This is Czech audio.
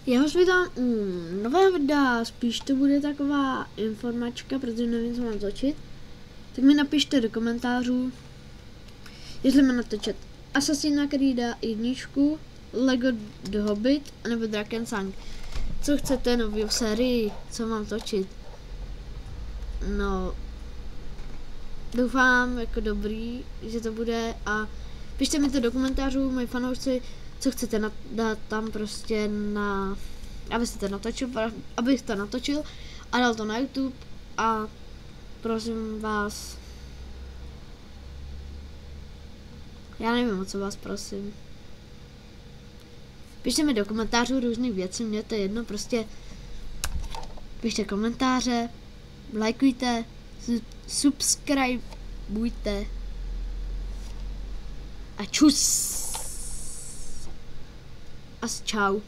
Já vás vítám u nového videa, spíš to bude taková informačka, protože nevím, co mám točit. Tak mi napište do komentářů, jestli mám natočit Assassin's Creed 1, Lego The Hobbit, nebo Drakensang. Co chcete, novou sérii, co mám točit? No, doufám jako dobrý, že to bude a pište mi to do komentářů, moji fanoušci, co chcete dát tam prostě na, abych to natočil a dal to na YouTube a prosím vás, já nevím, o co vás prosím. Pište mi do komentářů různé věci, mně to je jedno, prostě pište komentáře, lajkujte, subscribeujte a čus a čau.